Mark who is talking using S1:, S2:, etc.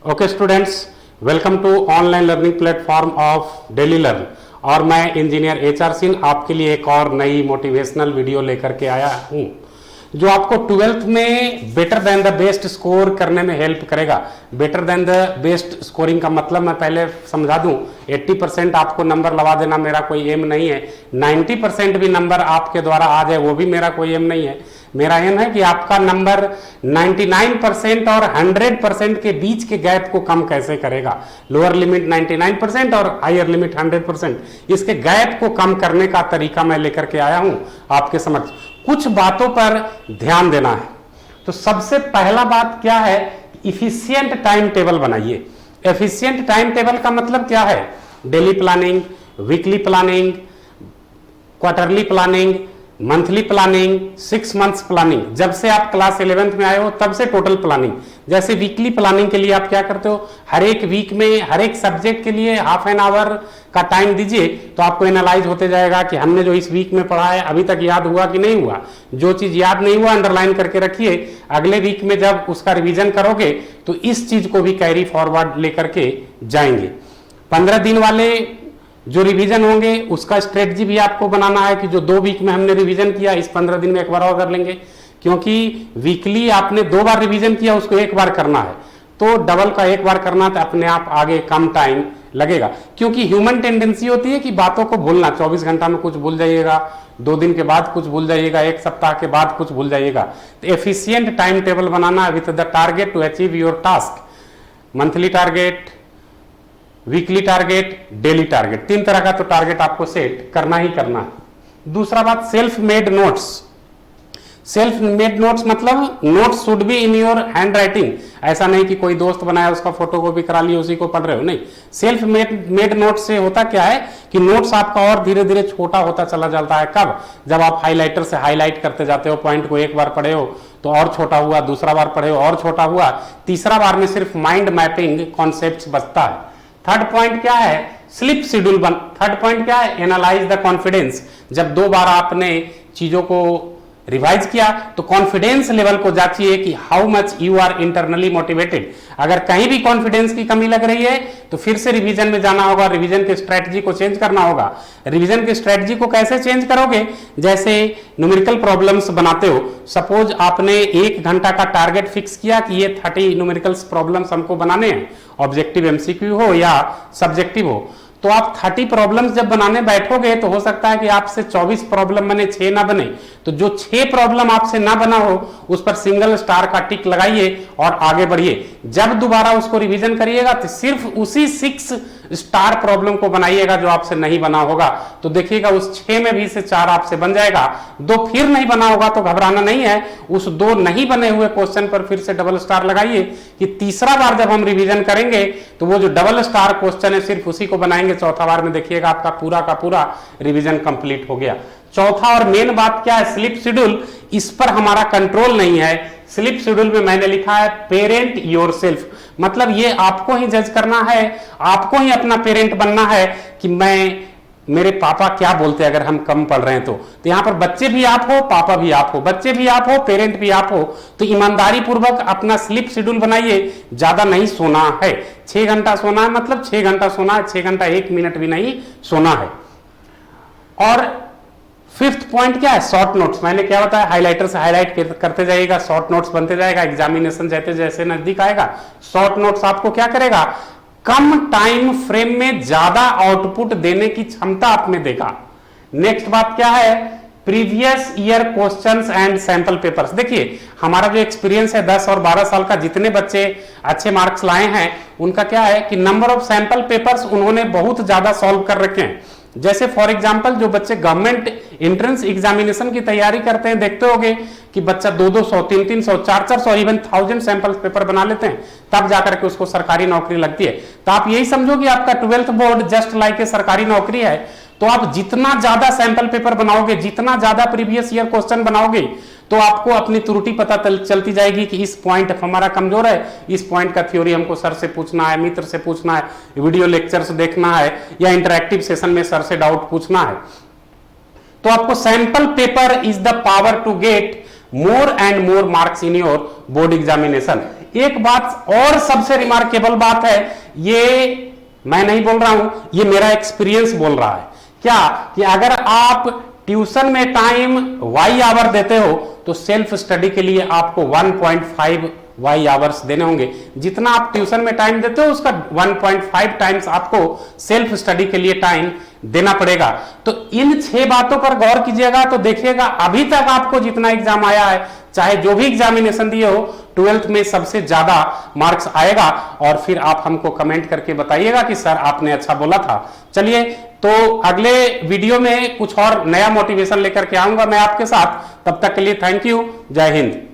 S1: Okay students, welcome to online learning platform of daily learn. और मैं engineer HR Singh आपके लिए एक और नई मोटिवेशनल वीडियो लेकर के आया हूं जो आपको 12th में better than the best score करने में हेल्प करेगा। Better than the best scoring का मतलब मैं पहले समझा दूं, 80% आपको नंबर लगा देना मेरा कोई एम नहीं है। 90% भी नंबर आपके द्वारा आ जाए वो भी मेरा कोई एम नहीं है। मेरा एम है कि आपका नंबर 99% और 100% के बीच के गैप को कम कैसे करेगा। लोअर लिमिट 99% और हायर लिमिट 100%, इसके गैप को कम करने का तरीका मैं लेकर के आया हूं आपके समक्ष। कुछ बातों पर ध्यान देना है। तो सबसे पहला बात क्या है, इफिशिएंट टाइम टेबल बनाइए। एफिशिएंट टाइम टेबल का मतलब क्या है? Daily planning, weekly planning, quarterly planning, monthly planning, 6 months planning. जब से आप क्लास 11th में आए हो तब से टोटल प्लानिंग। जैसे वीकली प्लानिंग के लिए आप क्या करते हो, हर एक वीक में हर एक सब्जेक्ट के लिए हाफ एन आवर का टाइम दीजिए, तो आपको एनालाइज होते जाएगा कि हमने जो इस वीक में पढ़ा है अभी तक याद हुआ कि नहीं हुआ। जो चीज याद नहीं हुआ अंडरलाइन करके रखिए, अगले वीक में जब उसका रिवीजन करोगे तो इस चीज को भी कैरी फॉरवर्ड लेकर के जाएंगे। 15 दिन वाले जो रिवीजन होंगे उसका स्ट्रेटजी भी आपको बनाना है कि जो 2 वीक में हमने रिवीजन किया इस 15 दिन में एक बार और कर लेंगे, क्योंकि वीकली आपने 2 बार रिवीजन किया उसको एक बार करना है, तो डबल का एक बार करना तो अपने आप आगे कम टाइम लगेगा। क्योंकि ह्यूमन टेंडेंसी होती है कि बातों को भूलना, 24 घंटा में कुछ भूल जाइएगा, 2 दिन के बाद कुछ भूल जाइएगा, 1 सप्ताह के बाद कुछ भूल जाइएगा। तो एफिशिएंट टाइम टेबल बनाना with the target to achieve your task. Monthly target, weekly target, daily target, 3 तरह का तो टारगेट आपको सेट करना ही करना है। दूसरा बात, self made notes. Self made notes मतलब notes should be in your hand writing. ऐसा नहीं कि कोई दोस्त बनाया उसका फोटो कॉपी करा लिया उसी को पढ़ रहे हो, नहीं। सेल्फ मेड नोट्स से होता क्या है कि नोट्स आपका और धीरे धीरे छोटा होता चला जाता है। कब? जब आप हाईलाइटर से हाईलाइट करते जाते हो, पॉइंट को एक बार पढ़े हो तो और छोटा हुआ, दूसरा बार पढ़े हो और छोटा हुआ, तीसरा बार में सिर्फ माइंड मैपिंग कॉन्सेप्ट बचता है। थर्ड पॉइंट क्या है? स्लिप शेड्यूल थर्ड पॉइंट क्या है? Analyse the confidence. जब 2 बार आपने चीजों को रिवाइज किया तो कॉन्फिडेंस लेवल को जांचिए कि how much you are internally motivated. अगर कहीं भी कॉन्फिडेंस की कमी लग रही है तो फिर से रिवीजन में जाना होगा, रिवीजन की स्ट्रेटजी को चेंज करना होगा। रिवीजन की स्ट्रेटजी को कैसे चेंज करोगे? जैसे न्यूमेरिकल प्रॉब्लम्स बनाते हो, सपोज आपने 1 घंटा का टारगेट फिक्स किया कि ये 30 न्यूमेरिकल्स प्रॉब्लम्स हमको बनाने हैं, ऑब्जेक्टिव MCQ हो या सब्जेक्टिव हो। तो आप 30 प्रॉब्लम्स जब बनाने बैठोगे तो हो सकता है कि आपसे 24 प्रॉब्लम बने, 6 ना बने। तो जो 6 प्रॉब्लम आपसे ना बना हो उस पर सिंगल स्टार का टिक लगाइए और आगे बढ़िए। जब दोबारा उसको रिवीजन करिएगा तो सिर्फ उसी 6 स्टार प्रॉब्लम को बनाइएगा जो आपसे नहीं बना होगा। तो देखिएगा उस 6 में भी से 4 आपसे बन जाएगा। 2 फिर नहीं बना होगा तो घबराना नहीं है, उस 2 नहीं बने हुए क्वेश्चन पर फिर से डबल स्टार लगाइए कि तीसरा बार जब हम रिवीजन करेंगे तो वो जो डबल स्टार क्वेश्चन है सिर्फ उसी को बनाएंगे। चौथा बार में देखिएगा आपका पूरा का पूरा रिवीजन कंप्लीट हो गया। चौथा और मेन बात क्या है? Slip schedule. इस पर हमारा कंट्रोल नहीं है। स्लिप शेड्यूल में मैंने लिखा है पेरेंट योरसेल्फ, मतलब ये आपको ही जज करना है, आपको ही अपना पेरेंट बनना है कि मेरे पापा क्या बोलते हैं अगर हम कम पढ़ रहे हैं तो यहां पर बच्चे भी आप हो, पापा भी आप हो, बच्चे भी आप हो, पेरेंट भी आप हो। तो ईमानदारी पूर्वक अपना स्लिप शेड्यूल बनाइए। ज्यादा नहीं सोना है, 6 घंटा सोना है, मतलब 6 घंटा सोना है, 6 घंटा 1 मिनट भी नहीं सोना है। और 5th पॉइंट क्या है? Short notes. मैंने क्या बताया? हाइलाइटर से हाईलाइट करते जाइएगा, शॉर्ट नोट्स बनते जाएगा। एग्जामिनेशन जैसे जैसे नजदीक आएगा शॉर्ट नोट्स आपको क्या करेगा? कम टाइम फ्रेम में ज्यादा आउटपुट देने की क्षमता आप में देगा। नेक्स्ट बात क्या है? Previous year questions and sample papers. देखिए हमारा जो एक्सपीरियंस है 10 और 12 साल का, जितने बच्चे अच्छे मार्क्स लाए हैं उनका क्या है कि नंबर ऑफ सैंपल पेपर्स उन्होंने बहुत ज्यादा सॉल्व कर रखे हैं। जैसे फॉर एग्जांपल जो बच्चे गवर्नमेंट एंट्रेंस एग्जामिनेशन की तैयारी करते हैं, देखते होंगे कि बच्चा 200, 300, 400, इवन 1000 सैंपल पेपर बना लेते हैं, तब जाकर के उसको सरकारी नौकरी लगती है। तो आप यही समझो कि आपका 12th board just like a सरकारी नौकरी है। तो आप जितना ज्यादा सैंपल पेपर बनाओगे, जितना ज्यादा प्रीवियस ईयर क्वेश्चन बनाओगे, तो आपको अपनी त्रुटि पता चलती जाएगी कि इस पॉइंट हमारा कमजोर है, इस पॉइंट का थ्योरी हमको सर से पूछना है, मित्र से पूछना है, वीडियो लेक्चर से देखना है, या इंटरैक्टिव सेशन में सर से डाउट पूछना है। तो आपको sample paper is the power to get more and more marks in your board examination. एक बात और सबसे रिमार्केबल बात है, ये मैं नहीं बोल रहा हूं, ये मेरा एक्सपीरियंस बोल रहा है, क्या कि अगर आप ट्यूशन में टाइम वाई आवर देते हो तो सेल्फ स्टडी के लिए आपको 1.5 वाई आवर्स देने होंगे। जितना आप ट्यूशन में टाइम देते हो उसका 1.5 टाइम्स आपको सेल्फ स्टडी के लिए टाइम देना पड़ेगा। तो इन 6 बातों पर गौर कीजिएगा तो देखिएगा अभी तक आपको जितना एग्जाम आया है, चाहे जो भी एग्जामिनेशन दिए हो, 12th में सबसे ज्यादा मार्क्स आएगा। और फिर आप हमको कमेंट करके बताइएगा कि सर आपने अच्छा बोला था। चलिए, तो अगले वीडियो में कुछ और नया मोटिवेशन लेकर के आऊंगा मैं आपके साथ। तब तक के लिए थैंक यू, जय हिंद।